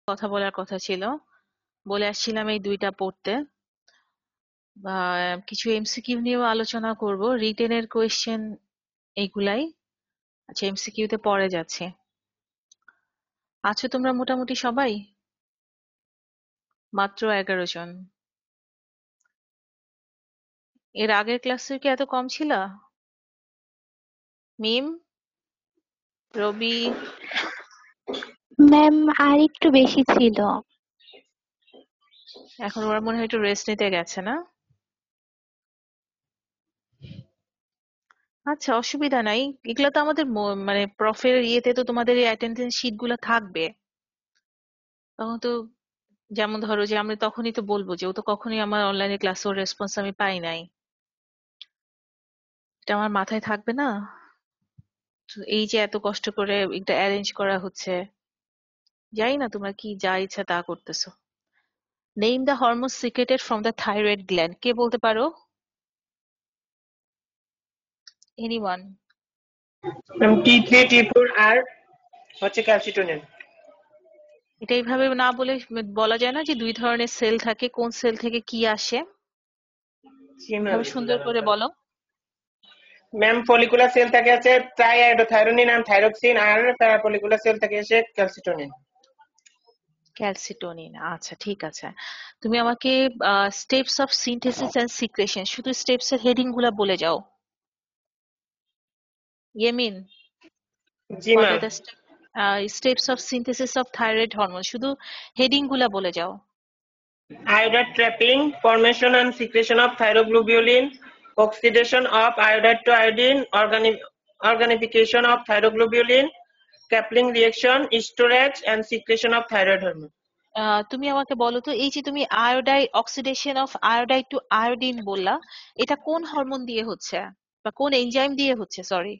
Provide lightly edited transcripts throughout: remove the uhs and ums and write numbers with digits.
কথা বলার কথা ছিল, বলে আসছিলাম এই দুইটা পড়তে। কিছু এমসিকিউ নিয়েও আলোচনা করব, রিটেনের কোয়েশ্চেন এইগুলাই। আচ্ছা, এমসিকিউ তে পরে যাচ্ছে। আছো তোমরা মোটামুটি সবাই? মাত্র 11 জন। এর আগের ক্লাসে কি এত কম ছিল? মিম, রবি? ম্যাম আর একটু বেশি ছিল। এখন ওরা মনে হয় একটু রেস্ট নিতে গেছে না? আচ্ছা, অসুবিধা নাই। এগুলো তো আমাদের মানে প্রফের ইয়েতে তো তোমাদের এই অ্যাটেন্ডেন্স শিট গুলো থাকবে। তখন তো যেমন ধরো যে আমি তখনই তো বলবো যে ও তো কখনোই আমার অনলাইনে ক্লাসে ওর রেসপন্স আমি পাই নাই, এটা আমার মাথায় থাকবে না? তো এই যে এত কষ্ট করে এটা অ্যারেঞ্জ করা হচ্ছে, জানি না তোমরা কি যা ইচ্ছা তা করতেছো। Name the hormone secreted from the thyroid gland, কে বলতে পারো? এনিওয়ান? T3, T4 আর হচ্ছে ক্যালসিটোনিন। এটা এইভাবে না বলে বলা যায় না যে দুই ধরনের সেল থাকে, কোন সেল থেকে কি আসে? এভাবে সুন্দর করে বলো। ম্যাম ফলিকুলার সেল থেকে আছে ট্রাইআয়োডোথাইরোনিন আর থাইরক্সিন, আর প্যারাফলিকুলার সেল থেকে এসে ক্যালসিটোনিন। ক্যালসিটোনিন, আচ্ছা ঠিক আছে। তুমি আমাকে steps of synthesis and secretion, শুধু স্টেপস এর হেডিং গুলা বলে যাও। ইয়েমিন, জি what ma'am. Are the steps of synthesis of thyroid hormone, শুধু হেডিং গুলা বলে যাও। Iodide trapping, formation and secretion of thyroglobulin, oxidation of iodide to iodine, organification of thyroglobulin, Kaplan reaction, storage and secretion of thyroid hormone. তুমি আমাকে বলো তো, এই যে তুমি oxidation of iodide to iodine বললা, এটা কোন হরমোন দিয়ে হচ্ছে বা কোন এনজাইম দিয়ে হচ্ছে? Sorry,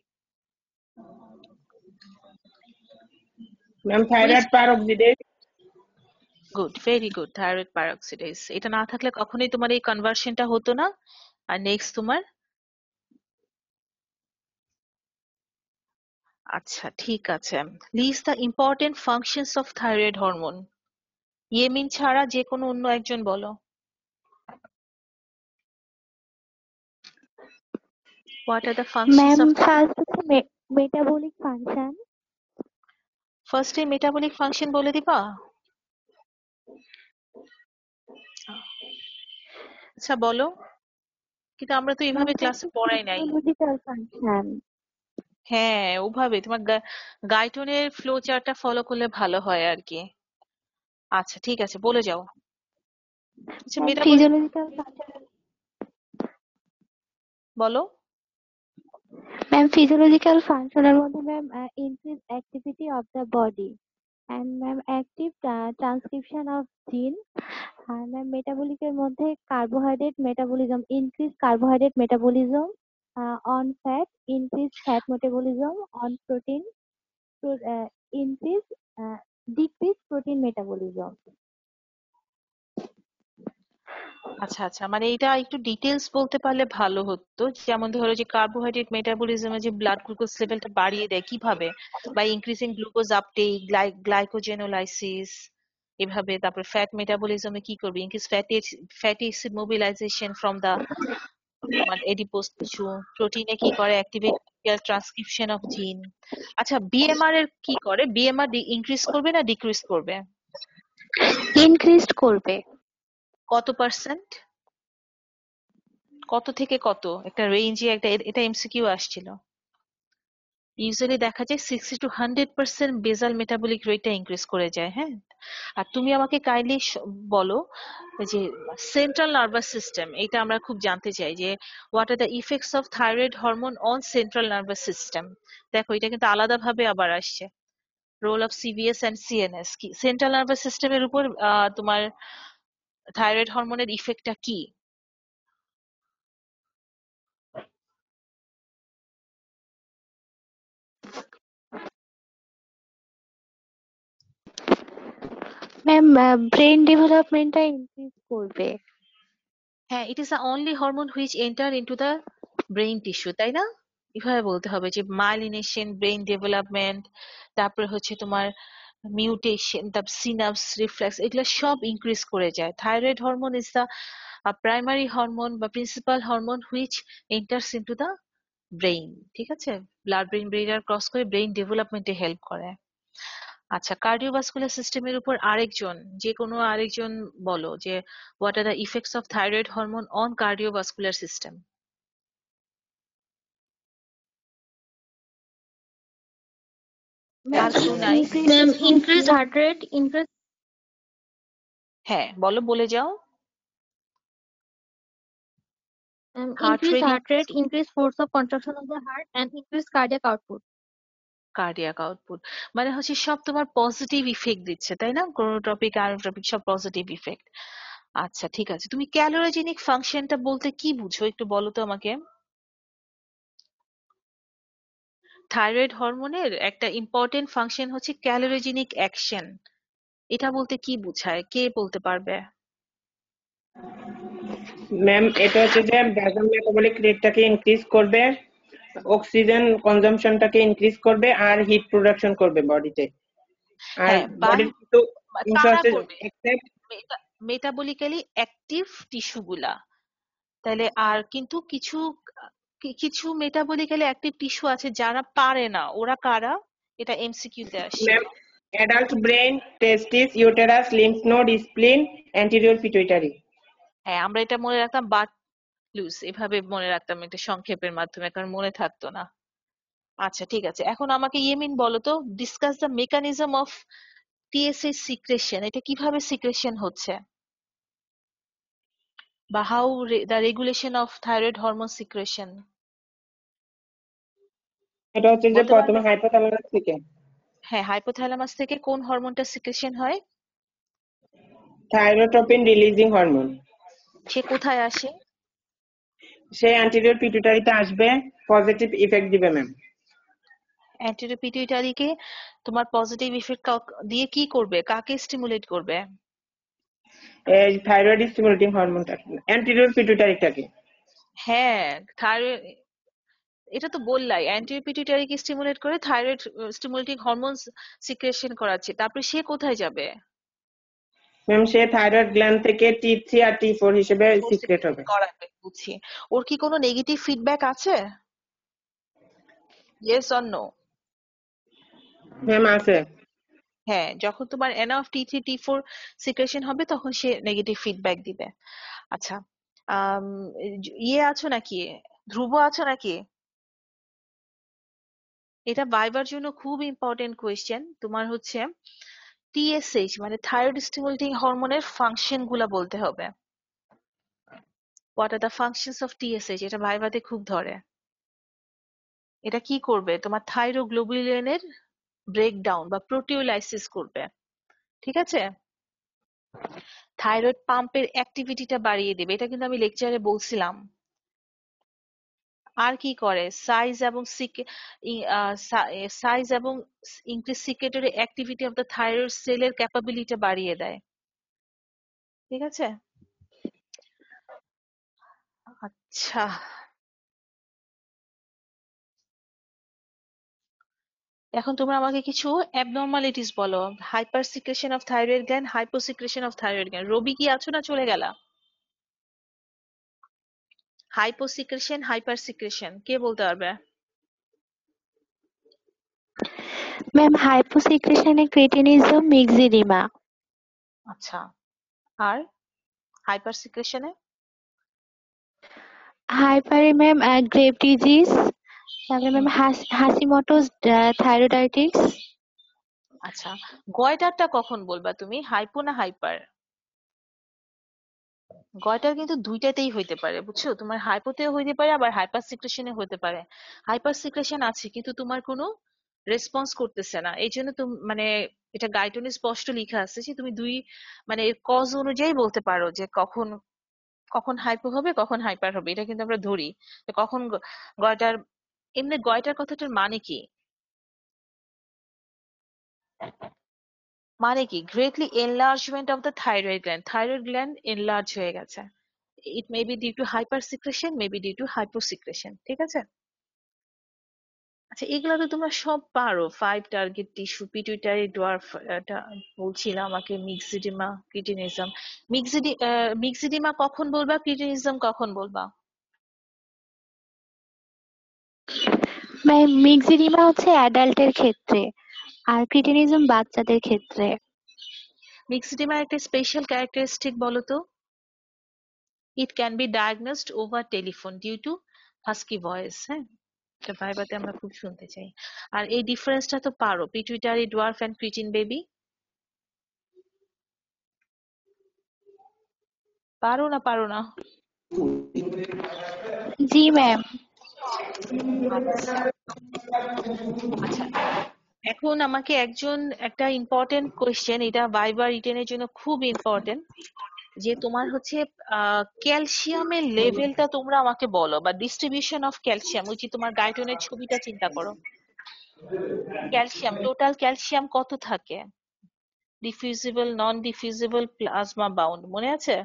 Ma'am, which? thyroid peroxidase. Good, very good, thyroid peroxidase. এটা না থাকলে কখনোই তোমার এই কনভার্সনটা হতো না। আর নেক্সট তোমার, আচ্ছা ঠিক আছে, list the important functions of thyroid hormone. Yamin ছাড়া যে কোনো অন্য একজন বলো। What are the functions ma'am of? First হচ্ছে মেটাবলিক ফাংশন। ফার্স্টে মেটাবলিক ফাংশন বলে দিবা? আচ্ছা বলো, কিন্তু আমরা তো ম্যাম এইভাবে ক্লাসে হচ্ছে পড়াই নাই। Physiological function. হ্যাঁ, ওভাবে তোমার গাইটনের ফ্লো চার্টটা ফলো করলে ভালো হয় আর কি। আচ্ছা ঠিক আছে, বলে যাও। আচ্ছা, ম্যাম মেটাবলিক ফিজিওলজিক্যাল ফাংশন। বলো। ম্যাম ফিজিওলজিক্যাল ফাংশনের মধ্যে ma'am increase activity of the body and ma'am active transcription of জিন। আর ম্যাম মেটাবলিকের মধ্যে carbohydrate metabolism, increase carbohydrate metabolism on fat, increase fat metabolism on protein, increase decrease protein metabolism. আচ্ছা আচ্ছা, মানে এটা একটু ডিটেলস বলতে পারলে ভালো হতো। যেমন ধরো যে কার্বোহাইড্রেট মেটাবলিজমে যে ব্লাড গ্লুকোজ লেভেলটা বাড়িয়ে দেয় কিভাবে, by increasing glucose uptake, glycogenolysis, এভাবে। তারপর ফ্যাট মেটাবলিজমে কি করবে, increase fatty acid mobilization from the তোমার এডিপোজ টিস্যু। প্রোটিনে কি করে, অ্যাক্টিভেট ট্রান্সক্রিপশন অফ জিন। আচ্ছা, বিএমআর এর কি করে? বিএমআর ইনক্রিজ করবে না ডিক্রিজ করবে? ইনক্রিজড করবে। কত পার্সেন্ট? কত থেকে কত? একটা রেঞ্জে, একটা এটা এমসিকিউ আসছিল। ইউজুয়ালি দেখা যায় 60 to 100% বেসাল মেটাবলিক রেটটা ইনক্রিজ করে যায়। হ্যাঁ, আর তুমি আমাকে কাইন্ডলি বলো যে সেন্ট্রাল নার্ভাস সিস্টেম, এটা আমরা খুব জানতে চাই যে what are the effects of thyroid hormone on central nervous system. দেখো, এটা কিন্তু আলাদাভাবে আবার আসছে। Role of CVS and CNS, কি সেন্ট্রাল নার্ভাস সিস্টেমের উপর তোমার থাইরয়েড হরমোনের ইফেক্টটা কি? ম্যাম ব্রেন ডেভেলপমেন্টটা ইনক্রিজ করবে। হ্যাঁ, it is the only hormone which enter into the brain tissue, তাই না? এভাবে বলতে হবে যে মাইলিনেশন, ব্রেইন ডেভেলপমেন্ট, তারপরে হচ্ছে তোমার মিউটেশন, তারপর সিনাপস, রিফ্লেক্স, এগুলো সব ইনক্রিজ করে যায়। Thyroid hormone is the primary hormone বা principal hormone which enters into the brain. ঠিক আছে, ব্লাড ব্রেইন ব্যারিয়ার ক্রস করে ব্রেইন ডেভেলপমেন্টে হেল্প করে। আচ্ছা, কার্ডিওভাস্কুলার সিস্টেমের উপর আরেকজন, যে কোনো আরেকজন বলো যে what are the effects of thyroid hormone on cardiovascular system. Ma'am আর কেউ নাই? increase heart rate, increase হ্যাঁ বলো, বলে যাও। Heart increase rate, heart rate, increase force of contraction of the heart, and increase cardiac output. Cardiac output, মানে হচ্ছে সব তোমার পজিটিভ ইফেক্ট দিচ্ছে, তাই না? কোনো টপিক আর টপিক সব পজিটিভ ইফেক্ট। আচ্ছা ঠিক আছে, তুমি ক্যালোরিজেনিক ফাংশনটা বলতে কি বুঝো একটু বলো তো আমাকে। থাইরয়েড হরমোনের একটা ইম্পর্টেন্ট ফাংশন হচ্ছে ক্যালোরিজেনিক অ্যাকশন। এটা বলতে কি বোঝায়, কে বলতে পারবে? ম্যাম এটা হচ্ছে যে বেসাল মেটাবলিক রেটটাকে ইনক্রিজ করবে, অক্সিজেন কনজাম্পশনটাকে ইনক্রিজ করবে, আর হিট প্রোডাকশন করবে বডিতে। আর হ্যাঁ, বার্ন বডির কিছু অংশ কারা আছে করবে? except মেটাবলিক্যালি অ্যাক্টিভ টিস্যু গুলা। তাহলে আর কিন্তু কিছু কিছু মেটাবলিক্যালি অ্যাক্টিভ টিস্যু আছে যারা পারে না, ওরা কারা? এটা এমসিকিউ তে আসে। Ma'am adult brain, testis, uterus, lymph node, spleen, anterior pituitary. হ্যাঁ, আমরা এটা মনে রাখতাম বাট লুজ, এভাবে মনে রাখতাম এটা সংক্ষেপের মাধ্যমে, কারণ মনে থাকতো না। আচ্ছা ঠিক আছে, এখন আমাকে ইয়েমিন বলো তো, discuss the mechanism of TSH secretion. এটা কিভাবে সিক্রেশন হচ্ছে, বা how the regulation of thyroid hormone secretion এটা হচ্ছে যে বলতে প্রথমে পারবে? হাইপোথ্যালামাস থেকে। হ্যাঁ, হাইপোথ্যালামাস থেকে কোন হরমোনটা সিক্রেশন হয়? Thyrotropin releasing hormone. সে কোথায় আসে? সে অ্যান্টেরিয়র পিটুইটারিতে আসবে, পজিটিভ ইফেক্ট দিবে ম্যাম। অ্যান্টেরিয়র পিটুইটারিকে তোমার পজিটিভ ইফেক্ট দিয়ে কি করবে, কাকে স্টিমুলেট করবে? এই থাইরয়েড স্টিমুলেটিং হরমোনটা, অ্যান্টেরিয়র পিটুইটারিটাকে। হ্যাঁ, থাইরয়েড, এটা তো বললাই অ্যান্টিরিয়র পিটুইটারিকে স্টিমুলেট করে থাইরয়েড স্টিমুলেটিং হরমোন সিক্রেশন করাচ্ছে, তারপরে সে কোথায় যাবে? ম্যাম সে থাইরয়েড গ্ল্যান্ড থেকে T3 আর T4 হিসেবে ফোর সিক্রেট সিক্রেট হবে। করাবে, বুঝছি। ওর কি কোনো নেগেটিভ ফিডব্যাক আছে? Yes or no? ম্যাম আছে। হ্যাঁ, যখন তোমার এনাফ T3 T4 সিক্রেশন হবে তখন সে নেগেটিভ ফিডব্যাক দিবে। আচ্ছা, আম, ইয়ে আছো নাকি, ধ্রুব আছো নাকি? এটা ভাইবার জন্য খুব ইম্পর্টেন্ট কোয়েশ্চেন। তোমার হচ্ছে টিএসএইচ মানে থাইরয়েড স্টিমুলেটিং হরমোনের ফাংশন গুলা বলতে হবে। What are the functions of TSH, এটা ভাইভাতে খুব ধরে। এটা কি করবে, তোমার থাইরোগ্লোবুলিনের ব্রেকডাউন বা প্রোটিওলাইসিস করবে। ঠিক আছে, থাইরয়েড পাম্পের অ্যাক্টিভিটিটা বাড়িয়ে দেবে, এটা কিন্তু আমি লেকচারে বলছিলাম। আর কি করে, সাইজ এবং increase secretory activity of the thyroid সেলের ক্যাপাবিলিটি বাড়িয়ে দেয়। ঠিক আছে, আচ্ছা। এখন তোমরা আমাকে কিছু অ্যাবনর্মালিটিস বলো। Hyper secretion of thyroid gland, hypo secretion of thyroid gland. Robi কি আছো না চলে গেলা? হাইপো সিক্রেশন, হাইপার সিক্রেশন কে বলতে পারবে? Ma'am hyposecretion creatinism myxedema. আচ্ছা, আর হাইপার সিক্রেশনে? Hyper ম্যাম grave disease, তারপরে ম্যাম হাসিমটোস থাইরয়েডাইটিস। আচ্ছা, গয়টারটা কখন বলবা তুমি, হাইপো না হাইপার? গয়টার কিন্তু দুইটাতেই হইতে পারে, বুঝছো? তোমার হাইপোতেও হইতে পারে, আবার হাইপার সিক্রেশনে হতে পারে। হাইপার সিক্রেশন আছে কিন্তু তোমার কোনো রেসপন্স করতেছে না, এই জন্য তুমি মানে এটা গাইডলাইনে স্পষ্ট লেখা আছে যে তুমি দুই মানে কজ অনুযায়ী বলতে পারো যে কখন কখন হাইপো হবে কখন হাইপার হবে, এটা কিন্তু আমরা ধরি যে কখন গয়টার। এমনি গয়টার কথাটার মানে কি? মানে কি, greatly enlargement of the thyroid gland, thyroid gland enlarge হয়ে গেছে। It may be due to hyper secretion, may be due to hypo secretion. ঠিক আছে, আচ্ছা, এগুলা তো তোমরা সব পারো। 5 টার্গেট টিস্যু, পিটুইটারি ডোয়ার্ফ, এটা বলছিলাম আমাকে, মিক্সিডিমা, ক্রিটিনিজম। মিক্সিডিমা কখন বলবা, ক্রিটিনিজম কখন বলবা? ম্যাম মিক্সিডিমা হচ্ছে অ্যাডাল্টের ক্ষেত্রে আর ক্রিটিনিজম বাচ্চাদের ক্ষেত্রে। মিক্সিডিমার একটা স্পেশাল ক্যারেক্টারিস্টিক বলো তো? It can be diagnosed over telephone due to husky voice. হ্যাঁ, এটা ভাইবাতে আমরা খুব শুনতে চাই। আর এই ডিফারেন্সটা তো পারো, pituitary dwarf and cretin baby. পারো না পারো না? জি ম্যাম। আচ্ছা আচ্ছা, এখন আমাকে একটা ইম্পর্টেন্ট কোয়েশ্চেন, এটা ভাইবা রিটেনের জন্য খুব ইম্পর্টেন্ট, যে তোমার হচ্ছে ক্যালসিয়ামের লেভেলটা তোমরা আমাকে বলো, বা ডিস্ট্রিবিউশন অফ ক্যালসিয়াম, ওই যে তোমার গাইটনের ছবিটা চিন্তা করো। ক্যালসিয়াম, টোটাল ক্যালসিয়াম কত থাকে? ডিফিউজিবল, নন ডিফিউজিবল, প্লাজমা বাউন্ড, মনে আছে?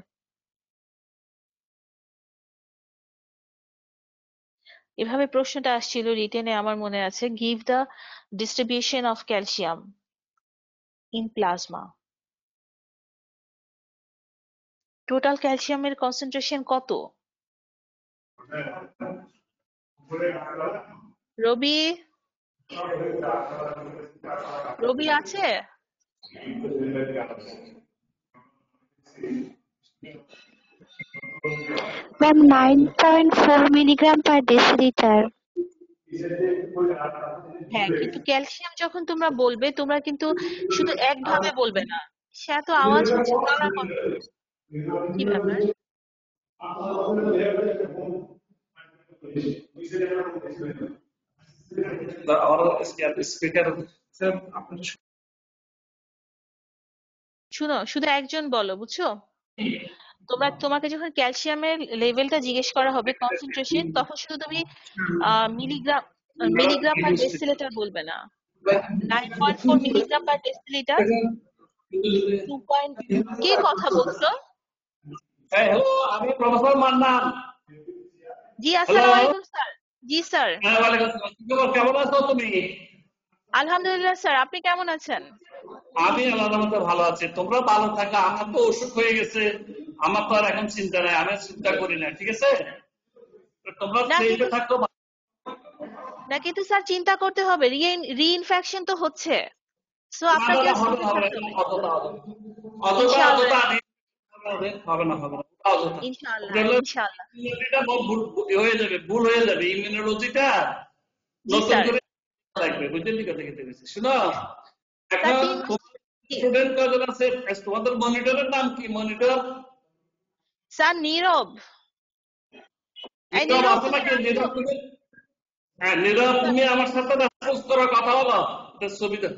এভাবে প্রশ্নটা আসছিল রিটেনে, আমার মনে আছে। Give the distribution of calcium in plasma. Total ক্যালসিয়ামের কনসেন্ট্রেশন কত? রবি, রবি আছে? Ma'am 9.4 milligram per decilitre. হ্যাঁ, কিন্তু ক্যালসিয়াম যখন তোমরা বলবে, তোমরা কিন্তু শুধু একভাবে বলবে না। সে এত আওয়াজ হচ্ছে, গলা কত? কি ব্যাপার? স্পিকার। শুনো, শুধু একজন বলো, বুঝছো? তোমাকে যখন ক্যালসিয়ামের লেভেলটা জিজ্ঞেস করা হবে, কনসেন্ট্রেশন, তখন শুধু তুমি মিলিগ্রাম, মিলিগ্রাম পার ডেসিলিটার বলবে না। 9.4 মিলিগ্রাম পার ডেসিলিটার, 2. কে কথা বলছো? হ্যালো, আমি প্রফেসর মান্নান। জি, হ্যালো। আসসালামু আলাইকুম স্যার। জি স্যার। হ্যাঁ, ওয়ালাইকুম আসসালাম। কেমন আছো তুমি? আলহামদুলিল্লাহ স্যার, আপনি কেমন আছেন? আমি আল্লাহর মতো ভালো আছি। তোমরা ভালো থাকা। আমার তো অসুখ হয়ে গেছে, আমার তো আর এখন চিন্তা নাই, আমি চিন্তা করি না, ঠিক আছে? তো তোমরা না সেফে কিন্তু, থাকো। স্যার চিন্তা করতে হবে, রিইনফেকশন তো হচ্ছে, সো না না আপনাকে না, হবে সেফে না, হবে থাকতে না, হবে। অতটা অতটা ইনশাআল্লাহ, অতটা হবে না, হবে না, অতটা। ইনশাআল্লাহ, ওটা হলো ইনশাআল্লাহ। ইমিউনিটিটা হয়ে যাবে, ভুল হয়ে যাবে ইমিউনোলজিটা জি নতুন স্যার। করে লাগবে, বুঝলি কথা খেতে গেছি। শোনো, স্যার এখন 3 মাস। জি স্টুডেন্ট কজন আছে? তোমাদের মনিটরের নাম কি? মনিটর স্যার, নীরব। এই নীরব নীরব, আছে তুমি নাকি? আসছো? নীরব তুমি, হ্যাঁ নীরব, তুমি আমার সাথে রেসপন্স করো, কথা বলো। সুবিধা,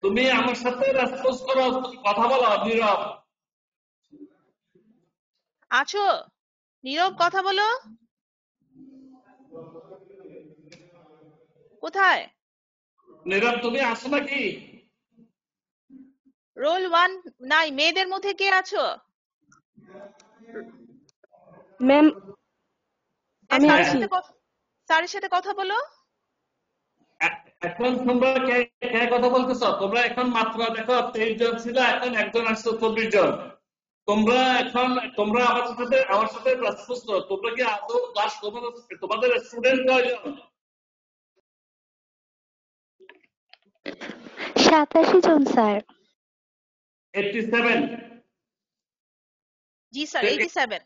তুমি আমার সাথে রেসপন্স করো, কথা বলো। নীরব আছো? নীরব, কথা বলো। কোথায়? নীরব, তুমি আসো নাকি? রোল 1 নাই, মেয়েদের মধ্যে কে আছো? ম্যাম হ্যাঁ, আমি হ্যাঁ, আছি। স্যারের সাথে কথা বলো। এখন তোমরা কে কে কথা বলতেছ? তোমরা এখন মাত্র দেখো 23 জন ছিল, এখন একজন আসছে 24 জন। তোমরা এখন, তোমরা আমার সাথে রেসপন্স করো। তোমরা কি আদৌ ক্লাস করবে? তোমাদের স্টুডেন্ট কয়জন? 87 জন স্যার। 87। জি স্যার, 87।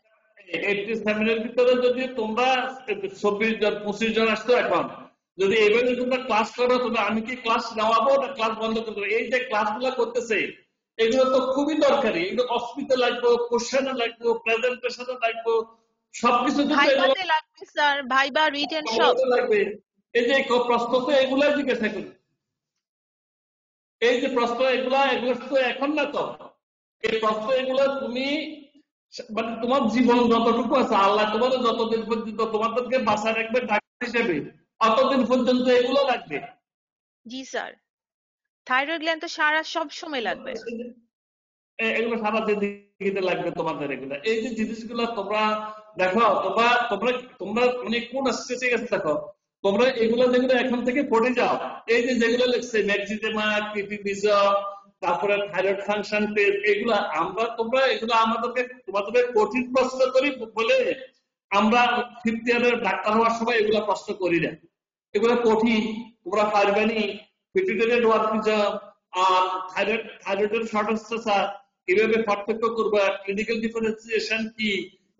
87 এর ভিতরে যদি তোমরা 24 জন 25 জন আসতো, এখন যদি এইভাবে তোমরা ক্লাস করো, তোমরা আমি কি ক্লাস নেওয়াবো না ক্লাস বন্ধ করে দেবো? এই যে ক্লাসগুলো করতেছে, এগুলো তো খুবই দরকারি। এগুলো অসুবিধা লাগবে, কোশ্চেনে লাগবে, প্রেজেন্টেশনে লাগবে, সবকিছু কিন্তু এগুলো ভাইবাতে লাগবে স্যার, ভাইবা, রিটেন সব। লাগবে। এই যে প্রশ্ন তো এগুলাই জিজ্ঞাসা করি, এই যে প্রশ্ন এগুলো এগুলো তো এখন না তো, এই প্রশ্ন এগুলো তুমি মানে তোমার জীবন যতটুকু আছে, আল্লাহ তোমাদের যতদিন পর্যন্ত তোমাদেরকে বাঁচায় রাখবে ডাক্তার হিসেবে, অতদিন পর্যন্ত এগুলো লাগবে। জি স্যার, থাইরয়েড গ্ল্যান্ড তো সারা সব সময় লাগবে। এগুলো সারা জিন্দেগিতে লাগবে তোমাদের। এগুলো এই যে জিনিসগুলো তোমরা দেখো, তোমরা তোমরা তোমরা মানে কোন স্টেজে গেছে দেখো। তোমরা এগুলো যেগুলো এখন থেকে পড়ে যাও, এই যে যেগুলো লিখছে ম্যাক্সিডেমা, ক্রিটিনিজম, তারপরে থাইরয়েড ফাংশন টেস্ট, এগুলা তোমরা এগুলো তোমাদের কঠিন প্রশ্ন করি বলে আমরা 5th ইয়ারের ডাক্তার হওয়ার সময় এগুলা প্রশ্ন করি না। এগুলো কঠিন, তোমরা পারবেনি। পিটুইটারি ডোয়ার্ফিজম আর থাইরয়েডের শর্ট স্ট্রেচার কিভাবে পার্থক্য করবা, ক্লিনিক্যাল ডিফারেন্সিয়েশন কি,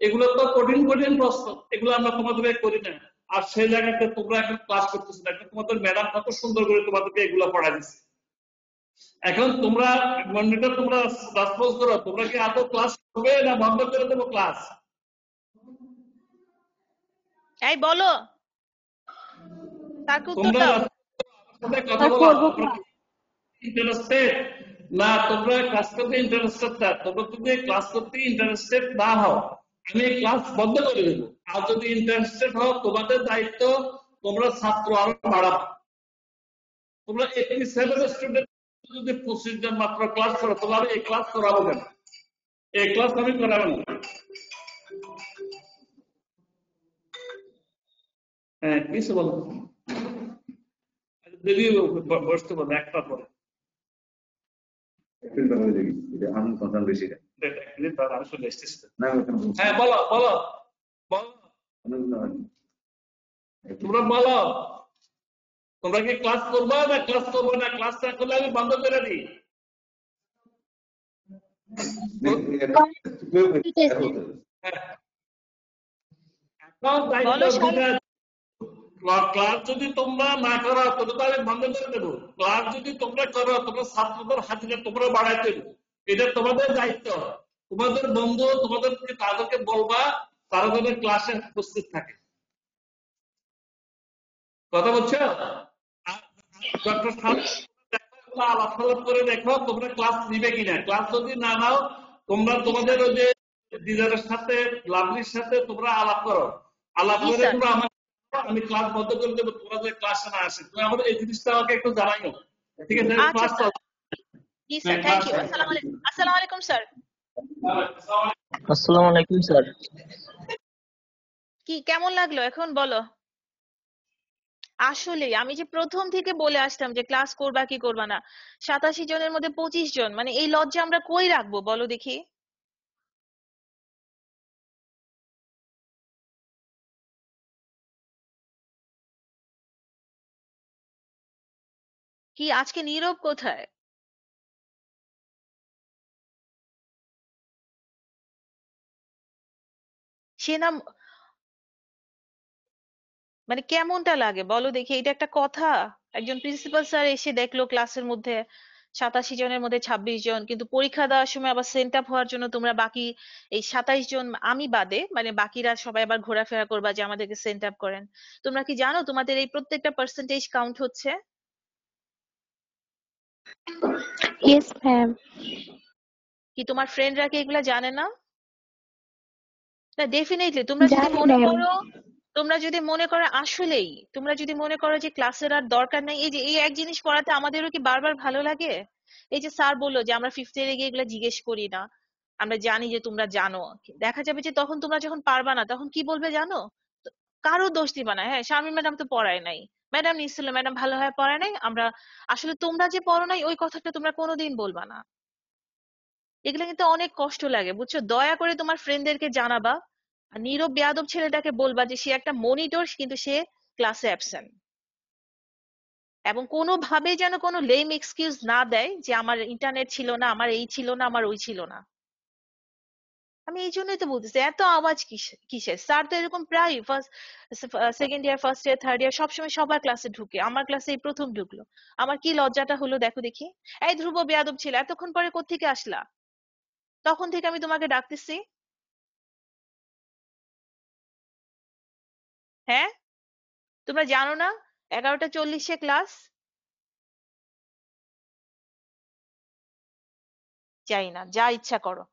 এগুলো তো কঠিন কঠিন প্রশ্ন, এগুলো আমরা তোমাদের করি না। আর সেই জায়গাতে তোমরা এখন ক্লাস করতেছো না, এখন তোমাদের ম্যাডাম কত সুন্দর করে তোমাদেরকে এগুলো পড়াই দিচ্ছে। এখন তোমরা মনিটর তোমরা রেসপন্স করো, তোমরা কি আদৌ ক্লাস করবে না বন্ধ করে দেবো ক্লাস? এই বলো, তার উত্তর তোমরা দাও। কথা বলো, ইন্টারেস্টেড না? তোমরা ক্লাস করতে ইন্টারেস্টেড না? তোমরা যদি ক্লাস করতে ইন্টারেস্টেড না হও, আমি ক্লাস বন্ধ করে দেবো। আর যদি ইন্টারেস্টেড হও, তোমাদের দায়িত্ব তোমরা ছাত্র আরো বাড়াবো। তোমরা 87 স্টুডেন্ট যদি 25 জন মাত্র ক্লাস করো, তোমরা এই ক্লাস করাবো কেন? এই ক্লাস আমি করাবো না। হ্যাঁ, কিছু বলো, যদি বসতে পারবো একটা পরে। হ্যাঁ, বলো বলো বলো, তোমরা বলো, তোমরা কি ক্লাস করবো না ক্লাস করবো না? ক্লাস না করলে আমি বন্ধ করে দিই। ক্লাস যদি তোমরা না করো তবে তো আমি বন্ধ করে দেবো। ক্লাস যদি তোমরা করো, তোমরা ছাত্রদের হাজিরা তোমরা বাড়াইতে দেবো, এটা তোমাদের দায়িত্ব। তোমাদের বন্ধু তোমাদেরকে তাদেরকে বলবা তারা যেন ক্লাসে উপস্থিত থাকে। কথা বলছো? আলাপ করে দেখো তোমরা ক্লাস নিবে কিনা। ক্লাস যদি না নাও, তোমরা তোমাদের ওই যে দিদারের সাথে, লাভলির সাথে তোমরা আলাপ করো। আলাপ করে তোমরা আমি ক্লাস বন্ধ করে দেবো, তোমরা যে ক্লাসে না আসে। তুমি আমাদের এই জিনিসটা আমাকে একটু জানাইও, ঠিক আছে? ক্লাস জি স্যার, থ্যাংক ইউ। আসসালামু আলাইকুম স্যার। আসসালামু আলাইকুম স্যার। কি কেমন লাগলো এখন বলো? আসলে আমি যে প্রথম থেকে বলে আসতাম যে ক্লাস করবা কি করবা না, 87 জনের মধ্যে 25 জন, মানে এই লজ্জা আমরা কই রাখবো বলো দেখি? কি আজকে নীরব কোথায়? সে না, মানে কেমনটা লাগে বলো দেখি? এটা একটা কথা? একজন প্রিন্সিপাল স্যার এসে দেখলো ক্লাসের মধ্যে 87 জনের মধ্যে 26 জন, কিন্তু পরীক্ষা দেওয়ার সময় আবার সেন্ট আপ হওয়ার জন্য তোমরা বাকি এই 27 জন আমি বাদে মানে বাকিরা সবাই আবার ঘোরাফেরা করবা যে আমাদেরকে সেন্ট আপ করেন। তোমরা কি জানো তোমাদের এই প্রত্যেকটা পার্সেন্টেজ কাউন্ট হচ্ছে? Yes, ma'am. কি তোমার ফ্রেন্ডরা কি এগুলা জানে না? না, ডেফিনেটলি তোমরা যদি জানি মনে ম্যাম। করো, আসলেই তোমরা যদি মনে করো যে ক্লাসের আর দরকার নাই, এই যে এই এক জিনিস করাতে আমাদেরও কি বারবার ভালো লাগে? এই যে স্যার বললো যে আমরা 5th ইয়ারে গিয়ে এগুলা জিজ্ঞেস করি না, আমরা জানি যে তোমরা জানো। দেখা যাবে যে তখন তোমরা যখন পারবা না তখন কি বলবে জানো? তো কারো দোষ দিবা না, হ্যাঁ শারমিন ম্যাডাম তো পড়ায় নাই, ম্যাডাম নিশ্চয় ম্যাডাম ভালোভাবে পড়ায় নাই, আমরা আসলে তোমরা যে পড়ো নাই ওই কথাটা তোমরা কোনোদিন বলবা না। এগুলো কিন্তু অনেক কষ্ট লাগে, বুঝছো? দয়া করে তোমার ফ্রেন্ডদেরকে জানাবা। আর নীরব বেয়াদব ছেলেটাকে বলবা যে সে একটা মনিটর, কিন্তু সে ক্লাসে অ্যাবসেন্ট। এবং কোনোভাবে যেন কোনো লেম এক্সকিউজ না দেয় যে আমার ইন্টারনেট ছিল না, আমার এই ছিল না, আমার ওই ছিল না। আমি এই জন্যই তো বলতেছি এত আওয়াজ কিসের? স্যার তো এরকম প্রায় first, second year, first year, third year সবসময় সবার ক্লাসে ঢুকে, আমার ক্লাসে এই প্রথম ঢুকলো। আমার কি লজ্জাটা হলো দেখো দেখি। এই ধ্রুব বেয়াদব ছিল, এতক্ষণ পরে কোত্থেকে আসলা? তখন থেকে আমি তোমাকে ডাকতেছি। হ্যাঁ, তোমরা জানো না 11টা 40-এ ক্লাস? যাই না, যা ইচ্ছা করো।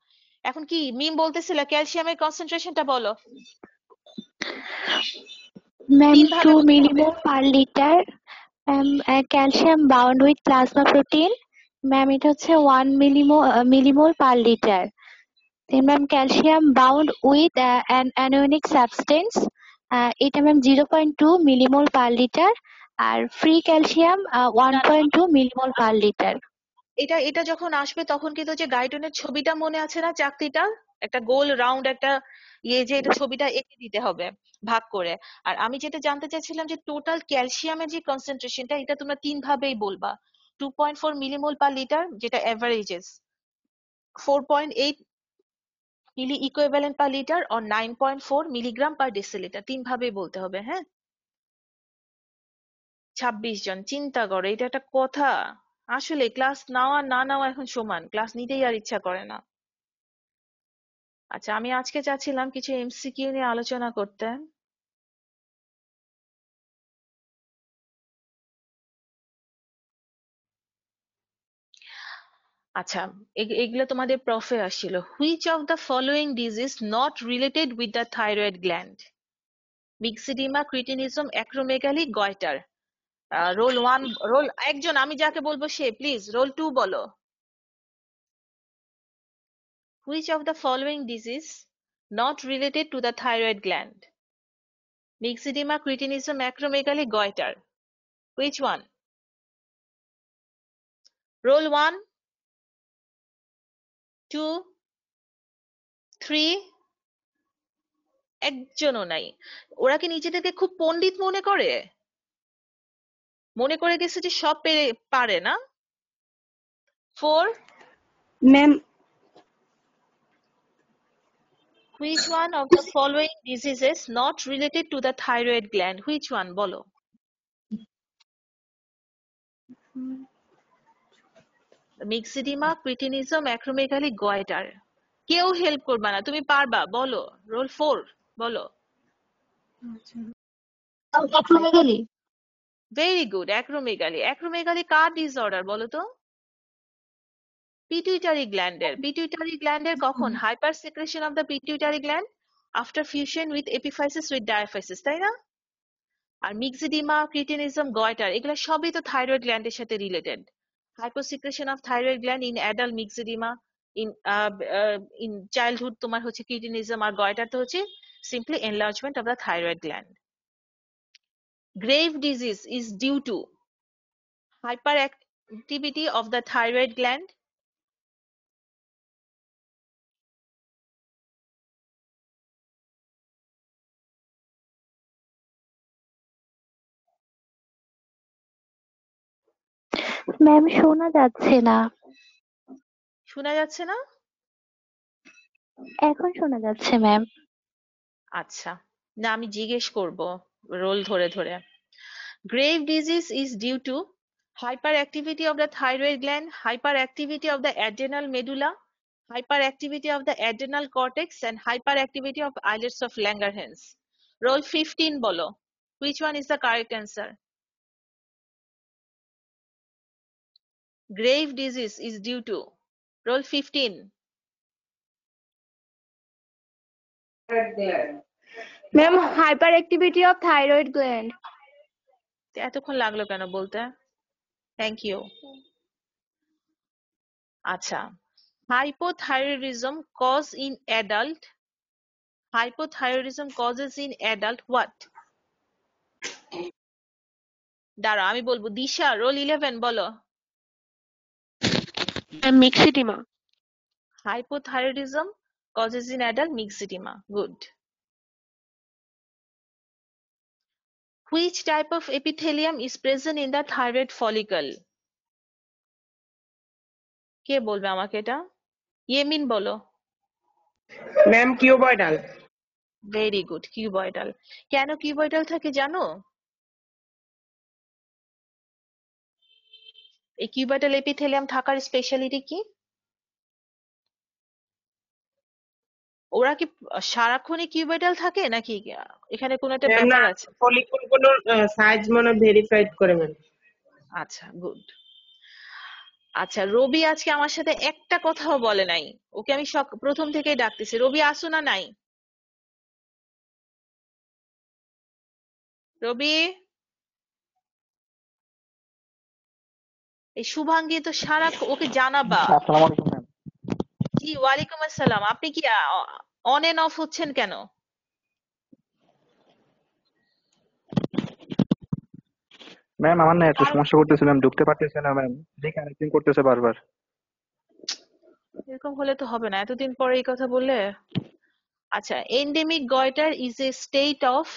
এখন কি মিম বলতেছিল ক্যালসিয়ামের কনসেন্ট্রেশনটা বলো। Ma'am, 3 ভাবে 2 বলতে হবে। millimole per liter. Calcium bound with plasma protein. Ma'am, এটা হচ্ছে 1 millimole per liter. Then ma'am, calcium bound with an anionic substance. এটা ম্যাম 0.2 মিলিমোল পার লিটার আর ফ্রি ক্যালসিয়াম না না 1.2 মিলিমোল পার লিটার। এটা এটা যখন আসবে তখন কিন্তু যে গাইডনের ছবিটা মনে আছে না, চাকতিটা একটা গোল রাউন্ড একটা যে এটা ছবিটা এঁকে দিতে হবে ভাগ করে। আর আমি যেটা জানতে চাইছিলাম যে টোটাল ক্যালসিয়ামের যে কনসেন্ট্রেশনটা এটা তোমরা তিন ভাবেই বলবা। 2.4 মিলিমোল পার লিটার যেটা অ্যাভারেজেস, 4.8 মিলি ইকুইভ্যালেন্ট পার লিটার আর 9.4 মিলিগ্রাম পার ডেসিলিটার, তিন ভাবেই বলতে হবে। হ্যাঁ, 26 জন, চিন্তা করো এটা একটা কথা। আসলে ক্লাস নেওয়া না নেওয়া এখন সমান, ক্লাস নিতেই আর ইচ্ছা করে না। আচ্ছা, আমি আজকে চাচ্ছিলাম কিছু এমসিকিউ নিয়ে আলোচনা করতে। আচ্ছা, এগুলো তোমাদের প্রফে আসছিল। Which of the following disease not related with the thyroid gland? Myxoedema, cretinism, acromegaly, goitre. Roll one, roll একজন, আমি যাকে বলবো সে প্লিজ রোল টু বলো। Which of the following disease not related to the thyroid gland? Myxoedema, cretinism, acromegaly, goitre. Which one? Roll one, two, three. একজনও নাই। ওরা কি নিজেদেরকে খুব পণ্ডিত মনে করে? মনে করে গেছে যে সব পারে না? Four. Ma'am Which one of the following diseases not related to the thyroid gland? Which one বলো? Myxoedema, cretinism, acromegaly, goitre. কেউ হেল্প করবে না, তুমি পারবা, বলো। রোল ফোর বলো। Acromegaly. Very good, acromegaly. Acromegaly কার ডিসঅর্ডার বলো তো? পিটুইটারি গ্ল্যান্ডের। পিটুইটারি গ্ল্যান্ডের কখন hyper secretion of the pituitary gland after fusion with epiphysis with diaphysis, তাই না? আর মিক্সিডিমা, ক্রিটিনিজম, গয়টার এগুলো সবই তো থাইরয়েড গ্ল্যান্ডের সাথে related. Hyposecretion of thyroid gland in adult, myxoedema in childhood তোমার হচ্ছে ক্রিটিনিজম, আর গয়টার তো হচ্ছে simply enlargement of the thyroid gland. Grave disease is due to hyper activity of the thyroid gland. Ma'am শোনা যাচ্ছে না। শোনা যাচ্ছে না? এখন শোনা যাচ্ছে ম্যাম। আচ্ছা, না আমি জিজ্ঞেস করব রোল ধরে ধরে। Grave disease is due to hyperactivity of the thyroid gland, hyperactivity of the adrenal medulla, hyperactivity of the adrenal cortex, and hyperactivity of islets of Langerhans. Roll 15 bolo. Which one is the correct answer? Grave disease is due to. Roll 15. Ma'am hyper activity of thyroid gland. এতক্ষণ লাগলো কেন বলতে? Thank you. আচ্ছা, hypothyroidism causes in adult what? দাঁড়া আমি বলবো। দিশা, role 11 বলো। Myxoedema. Hypothyroidism causes in adult myxedema. Good. Which type of epithelium is present in the thyroid follicle? কে বলবে আমাকে এটা? ইয়েমিন বলো। Ma'am cuboidal. Very good, cuboidal. কেন কিউবয়েডাল থাকে জানো? এই কিউবয়েডাল এপিথেলিয়াম থাকার স্পেশালিটি কি? ওরা কি সারাক্ষণই কিউবয়েডাল থাকে নাকি এখানে কোনো একটা ম্যাম না, ব্যাপার আছে? ফলিকুল গুলোর সাইজ মনে ভেরিফাইড করে ম্যাম। আচ্ছা, গুড। আচ্ছা, রবি আজকে আমার সাথে একটা কথাও বলে নাই। ওকে আমি প্রথম থেকেই ডাকতেছি। রবি আসো না নাই? রবি, এই শুভাঙ্গী তো সারা, ওকে জানাবা। আসসালামু আলাইকুম ম্যাম। জি ওয়ালাইকুম আসসালাম। আপনি কি অন এন্ড অফ হচ্ছেন কেন? ম্যাম আমার না একটু সমস্যা করতেছে ম্যাম, ঢুকতে পারতেছে না ম্যাম, রিকানেক্টিং করতেছে বারবার। এরকম হলে তো হবে না, এতদিন পরে এই কথা বললে। আচ্ছা, endemic goiter is a state of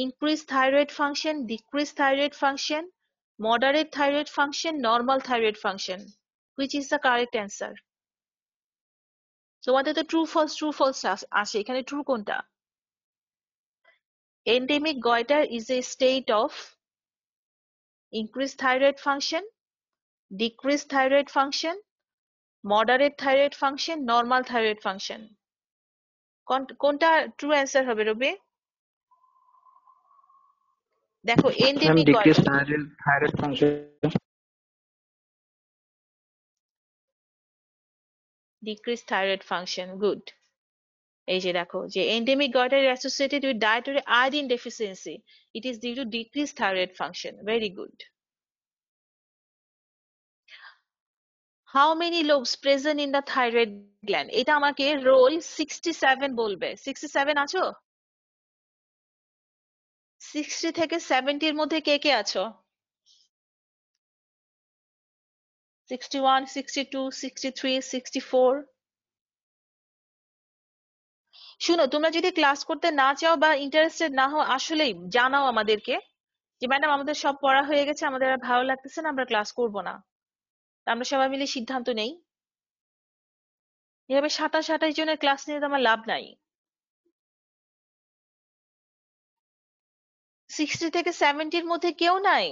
increased thyroid function, decreased thyroid function, moderate thyroid function, normal thyroid function. Which is the correct answer? তোমাদের তো ট্রু ফলস আসে, এখানে ট্রু কোনটা? Endemic goiter is a state of increased thyroid function, decreased thyroid function, moderate thyroid function, normal thyroid function. কোনটা true answer হবে রবি? দেখো ma'am endemic decrease goiter, thyroid function. decreased thyroid function, good. এই যে দেখো যে endemic goiter is associated with dietary iodine deficiency. It is due to decreased thyroid function. Very good. How many lobes present in the thyroid gland? এটা আমাকে role 67 বলবে। 67 আছো? 60 থেকে 70 এর মধ্যে কে কে আছো? 61, 62, 63, 64? শুনো, তোমরা যদি ক্লাস করতে না চাও বা ইন্টারেস্টেড না হও, আসলেই জানাও আমাদেরকে যে ম্যাডাম আমাদের সব পড়া হয়ে গেছে, আমাদের আর ভালো লাগতেছে না, আমরা ক্লাস করব না। তা আমরা সবাই মিলে সিদ্ধান্ত নেই। এভাবে 27-28 জনের ক্লাস নিয়ে তো আমার লাভ নাই। 60 থেকে 70 এর মধ্যে কেউ নাই?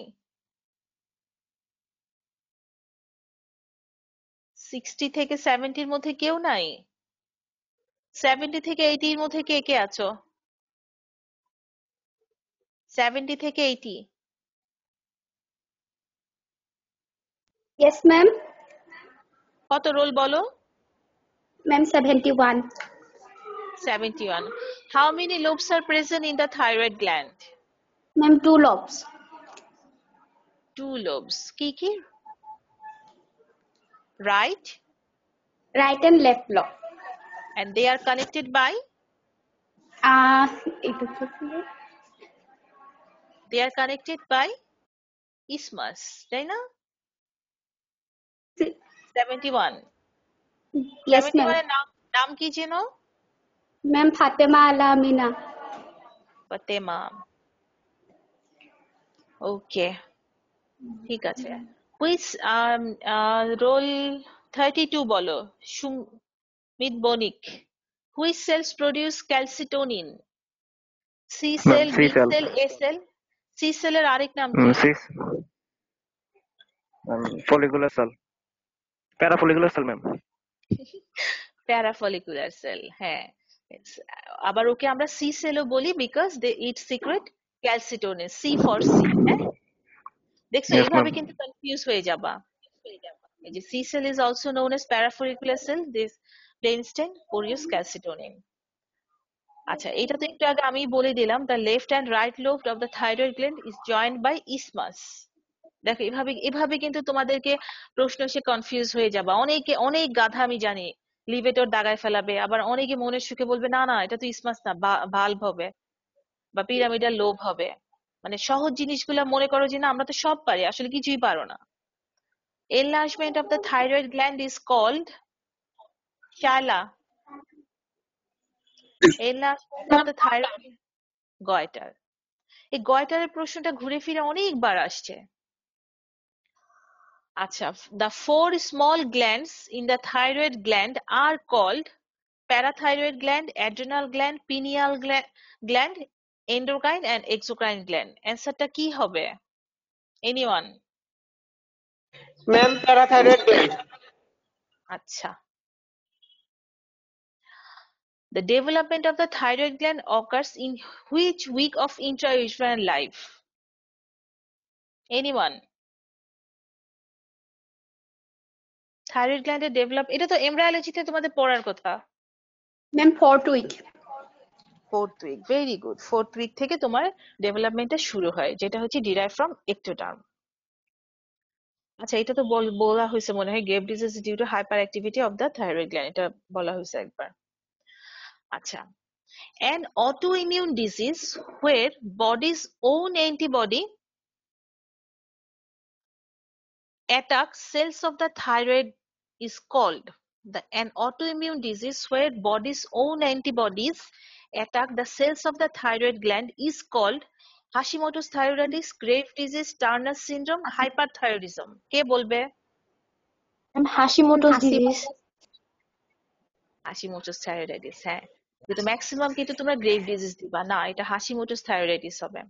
60 থেকে 70 এর মধ্যে কেউ নাই? 70 থেকে 80 এর মধ্যে কে কে আছো? 70 থেকে 80? Yes, ma'am. কত রোল বলো? Ma'am, 71. 71. How many lobes are present in the thyroid gland? Ma'am, 2 lobes. 2 lobes. কি কি? Right? Right and left lobe. And they are connected by? It is They are connected by isthmus, তাই না? 71. Yes, ma'am. 71 এর নাম কি চেনো? Ma'am, Fatima Ala Amina. Fatema. ওকে, ঠিক আছে। হুইচ রোল 32 বলো, Sumit Banik. Which cells produce calcitonin? C ma'am cell, C B cell. Cell, A cell? C সেলের আরেক নাম কি? Six follicular cell, parafollicular cell ma'am. Parafollicular cell, হ্যাঁ। আবার ওকে আমরা সি সেলও বলি because they it secrete calcitonin, C for C. হ্যাঁ, দেখছো ইয়েস ম্যাম। এইভাবে কিন্তু কনফিউজ হয়ে যাবা। এই যে C cell is also known as parafollicular cell, this brainstem produce calcitonin. আচ্ছা, এটা তো একটু আগে আমি বলে দিলাম, the left and right lobe of the thyroid gland is joined by isthmus. দেখো এভাবে এভাবে কিন্তু তোমাদেরকে প্রশ্ন এসে কনফিউজ হয়ে যাবা। অনেক গাধা আমি জানি লিভেটর দাগায় ফেলাবে, আবার অনেকে মনের সুখে বলবে না না এটা তো ইসমাস না, ভালভ হবে বা পিরামিডাল লোব হবে। মানে সহজ জিনিসগুলা মনে করো যে না আমরা তো সব পারি, আসলে কিছুই পারো না। Enlargement of the thyroid gland is called Shala. Enlargement of the thyroid goiter. এই গয়টারের প্রশ্নটা ঘুরে ফিরে অনেকবার আসছে। আচ্ছা, the four small glands in the thyroid gland are called parathyroid gland, adrenal gland, pineal gland, endocrine and exocrine gland. অ্যান্সারটা কি হবে? Anyone? Ma'am, parathyroid gland. আচ্ছা, the development of the thyroid gland occurs in which week of intrauterine life? Anyone? Thyroid গ্ল্যান্ডের develop, এটা তো এমব্রায়োলজিতে তোমাদের পড়ার কথা। Ma'am, 4th week. 4th week, very good. 4th week থেকে তোমার ডেভেলপমেন্টটা শুরু হয়, যেটা হচ্ছে ডিরাইভ ফ্রম এক্টোটার্ম। আচ্ছা, এটা তো বলা হয়েছে মনে হয়, grave disease due to hyper activity of the thyroid gland, এটা বলা হয়েছে একবার। আচ্ছা, an autoimmune disease where body's own antibody attack cells of the thyroid is called an autoimmune disease where body's own antibodies attack the cells of the thyroid gland is called Hashimoto's thyroiditis, Graves' disease, Turner syndrome, hyperthyroidism. কে বলবে? Hashimoto's disease. Hashimoto's thyroiditis, হ্যাঁ। কিন্তু maximum কিন্তু তোমরা grave disease দিবা না, এটা Hashimoto's thyroiditis হবে।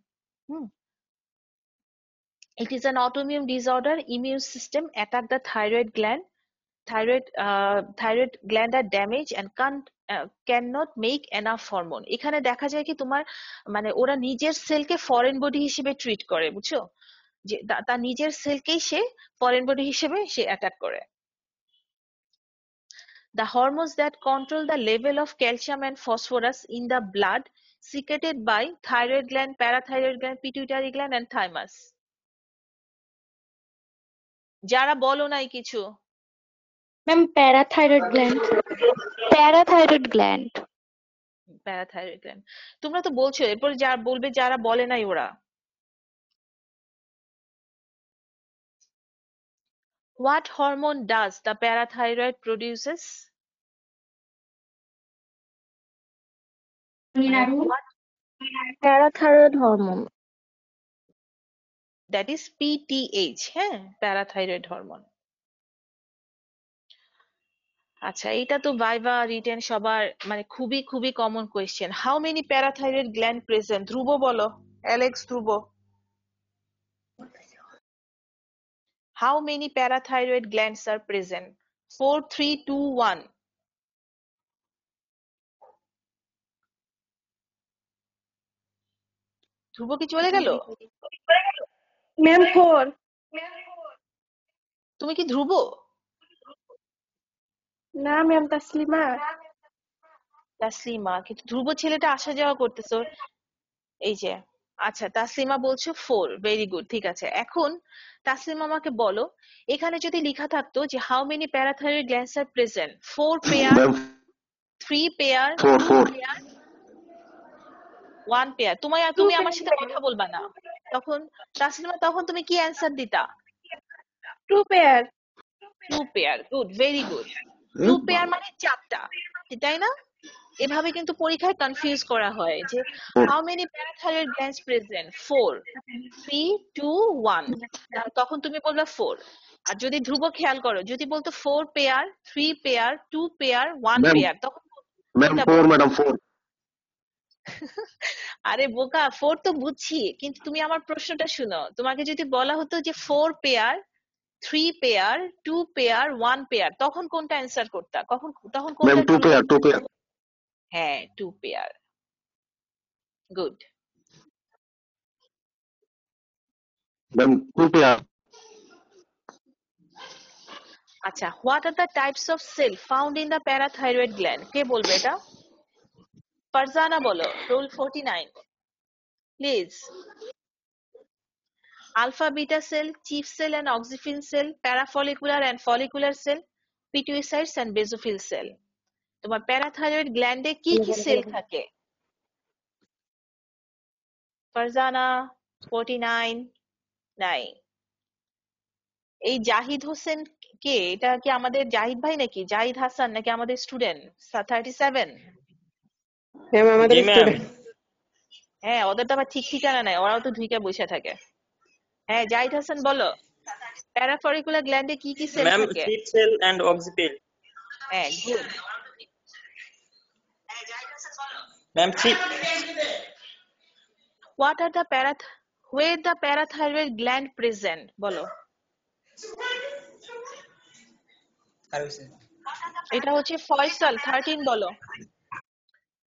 It is an autoimmune disorder. Immune system attack the thyroid gland. Thyroid gland are damaged and cannot make enough hormone. এখানে দেখা যায় কি তোমার মানে ওরা নিজের সেলকে ফরেন বডি হিসেবে ট্রিট করে, বুঝছো? যে তার নিজের সেলকেই সে ফরেন বডি হিসেবে সে অ্যাটাক করে। The hormones that control the level of calcium and phosphorus in the blood secreted by thyroid gland, parathyroid gland, pituitary gland and thymus. যারা বলো নাই কিছু, Ma'am, parathyroid gland. Parathyroid gland. Parathyroid gland. তোমরা তো বলছো, এরপর যারা বলবে যারা বলে নাই ওরা। What hormone does the parathyroid produces? What? Parathyroid hormone. That is PTH, হ্যাঁ, প্যারাথাইরয়েড হরমোন। আচ্ছা, এটা তো ভাইভা রিটেন সবার মানে খুবই খুবই common question. How many parathyroid gland present? Dhruba বলো, Alex Dhruba. How many parathyroid glands are present? 4, 3, 2, 1. ধ্রুব কি চলে গেল? Ma'am, 4. তুমি কি ধ্রুব? না ম্যাম, তাসলিমা। তাসলিমা, কিন্তু ধ্রুব ছেলেটা আসা যাওয়া করতেছো। এই যে, আচ্ছা তাসলিমা বলছো 4, ভেরি গুড, ঠিক আছে। এখন তাসলিমা আমাকে বলো, এখানে যদি লেখা থাকতো যে how many parathyroid glands are present, 4 pair, 3 pair, 2 pair, 1 pair, তুমি আমার সাথে কথা বলবা না তখন। তাসলিমা, তখন তুমি কি অ্যান্সার দিতা? 2 pair. 2 pair, good, very good. 2 pair মানে 4টা, তাই না? এভাবে কিন্তু পরীক্ষায় কনফিউজ করা হয় যে how many parathyroid glands present, 4, 3, 2, 1, তখন তুমি বলবে 4। আর যদি ধ্রুব খেয়াল করো, যদি বলতো 4 পেয়ার, 3 পেয়ার, 2 পেয়ার, 1 পেয়ার, তখন ম্যাডাম 4। আরে বোকা, 4 তো বুঝছি, কিন্তু তুমি আমার প্রশ্নটা শুনো। তোমাকে যদি বলা হতো যে 4 পেয়ার, 3 পেয়ার, 2 পেয়ার, 1 পেয়ার, তখন কোনটা অ্যান্সার করতা? তখন কোনটা? 2 পেয়ার। হ্যাঁ, 2 পেয়ার, গুড। Ma'am 2 pair. আচ্ছা, what are the types of cell found in the parathyroid gland? কে বলবে এটা? ফারজানা বলো, roll 49 please. Alpha beta cell, chief cell and oxyphil cell, parafollicular and follicular cell, pituitary and basophil cell. তোমার parathyroid গ্ল্যান্ডে কি কি sell থাকে? ফারজানা 49 নাই। এই জাহিদ হোসেন কে? এটা কি আমাদের জাহিদ ভাই নাকি জাহিদ হাসান, নাকি আমাদের স্টুডেন্ট 37? ম্যাম আমাদের স্টুডেন্ট। হ্যাঁ, ওদের তো আবার ঠিক ঠিকানা নাই, ওরাও তো ঢুকে বসে থাকে। হ্যাঁ, জাহিদ হাসান বলো, প্যারাফলিকুলার গ্ল্যান্ডে কি কি সেল ম্যাম থাকে? Chief cell and oxyphil. হ্যাঁ, good. Ma'am chief. What are the where the parathyroid gland present? বলো। এটা হচ্ছে ফয়সাল 13 বলো।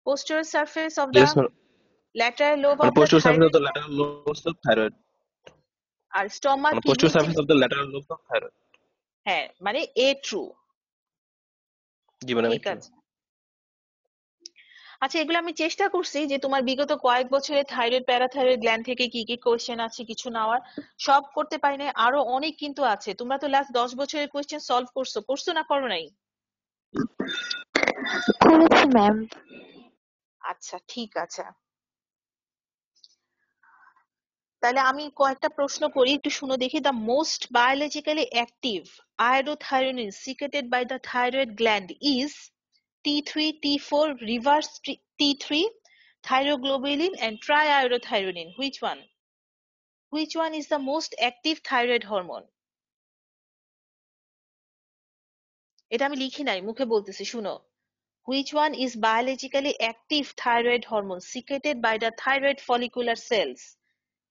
Posterior surface of the Yes, ma'am. lateral lobe of the Posterior surface of thyroid the lateral lobes of thyroid. R stomach Posterior kidney surface of the lateral lobes of thyroid. হ্যাঁ, মানে A true, G madam. ঠিক আছে। আচ্ছা, এগুলো আমি চেষ্টা করছি যে তোমার বিগত কয়েক বছরে থাইরয়েড প্যারাথাইরয়েড গ্ল্যান্ড থেকে কি কি কোশ্চেন আছে কিছু নেওয়ার, সব করতে পারি না, আরো অনেক কিন্তু আছে। তোমরা তো লাস্ট 10 বছরের কোশ্চেন সলভ করছো না করো নাই? করেছি ম্যাম। আচ্ছা, ঠিক আছে। তাহলে আমি কয়েকটা প্রশ্ন করি, একটু শুনো দেখি। The most biologically active iodothyronine secreted by the thyroid gland is T3, T4, reverse T3, thyroglobulin and triiodothyronine. Which one? Which one is the most active thyroid hormone? এটা আমি লিখি নাই, মুখে বলতেছি, শুনো। Which one is biologically active thyroid hormone secreted by the thyroid follicular cells?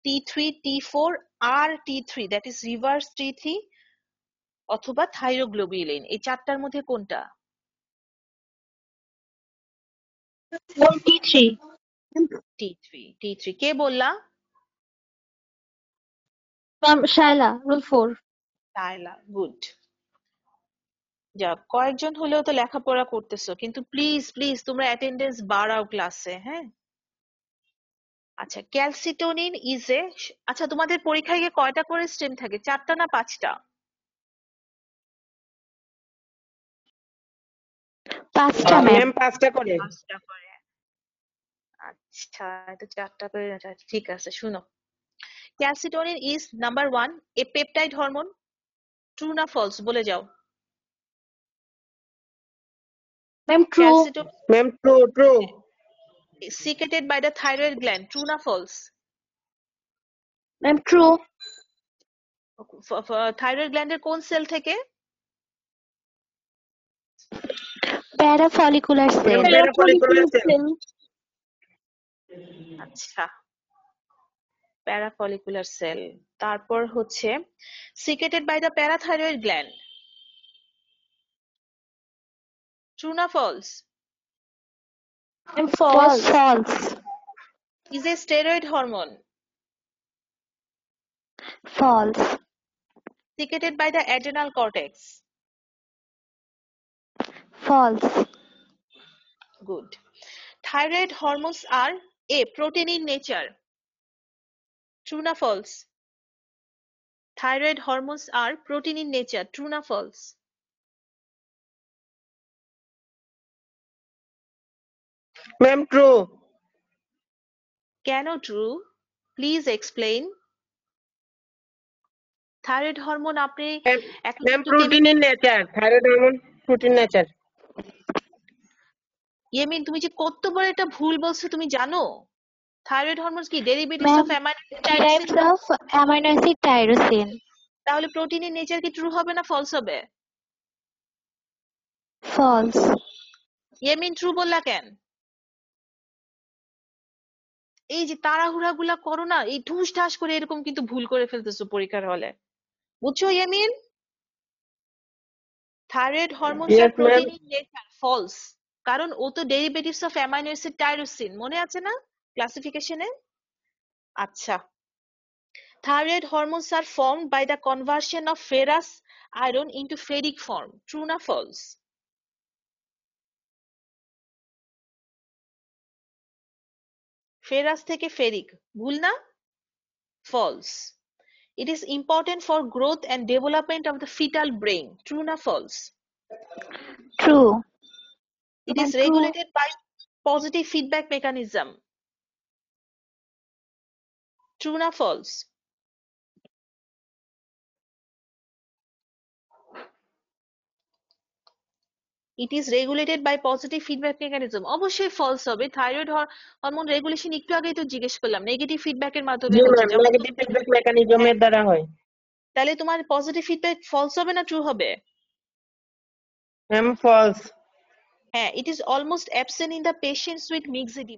T3, T4, or T3, that is reverse T3 অথবা thyroglobulin, এই চারটার মধ্যে কোনটা? T3. T3 কে বললা? Ma'am, Shaila, rule 4. টাইলা, গুড। যাক, কয়েকজন হলেও তো লেখাপড়া করতেছো, কিন্তু প্লিজ প্লিজ তোমরা অ্যাটেন্ডেন্স বাড়াও ক্লাসে, হ্যাঁ? আচ্ছা, ক্যালসিটোনিন ইজ এ, আচ্ছা তোমাদের পরীক্ষায় গিয়ে কয়টা করে স্টেম থাকে, 4টা না 5টা? 5টা ম্যাম। ম্যাম 5টা করে। 5টা করে, আচ্ছা এটা 4টা করে, ঠিক আছে। শুনো, calcitonin is number 1 A peptide hormone. True না ফলস বলে যাও। Ma'am, true. Calcitonin ma'am true. secreted by the thyroid gland, true না false? Ma'am, true. থাইরয়েড গ্ল্যান্ডের কোন সেল থেকে? Parafollicular cell. Parafollicular cell. আচ্ছা, প্যারাফলিকুলার সেল। তারপর হচ্ছে secreted by the parathyroid gland, true না false? Ma'am, false. False. Is a steroid hormone, False. secreted by the adrenal cortex, False. good. Thyroid hormones are a protein in nature, true না false? Thyroid hormones are protein in nature, true না false? Ma'am true. কেন true? Please explain. Thyroid hormone আপনি এখন ma'am কিন্তু protein in nature, thyroid hormone protein nature. Yemin, তুমি যে কত বড় একটা ভুল বলছো তুমি জানো? থাইরয়েড হরমোনস কি derivatives Ma'am, of amino acid derived tyrosine? of amino acid tyrosine. তাহলে প্রোটিনের নেচার কি ট্রু হবে না ফলস হবে? False. ইয়েমিন ট্রু বললা কেন? এই যে তাড়াহুড়া গুলা করো না, এই ঠুস ঠাস করে এরকম কিন্তু ভুল করে ফেলতেছো পরীক্ষার হলে, বুঝছো ইয়েমিন? থাইরয়েড হরমোনস আর yes ma'am. Protein in nature, false. কারণ ও তো derivatives of amino acid tyrosine, মনে আছে না ক্লাসিফিকেশনে? আচ্ছা, thyroid hormones are formed by the conversion of ferrous iron into ferric form, true না false? ফেরাস থেকে ফেরিক, ভুল না? false. It is important for growth and development of the fetal brain, true না false? True. It Ma'am, is true. regulated by positive feedback mechanism, true না false? It is regulated by positive feedback mechanism, অবশ্যই false হবে। Thyroid hormone regulation একটু আগেই তো জিজ্ঞেস করলাম, negative ফিডব্যাকের মাধ্যমে জি হচ্ছে, ম্যাম, যেমন নেগেটিভ ফিডব্যাক মেকানিজমের দ্বারা হয়। তাহলে তোমার পজিটিভ ফিডব্যাক ফলস হবে না ট্রু হবে? Ma'am false. হ্যাঁ, it is almost absent in the patients with mixed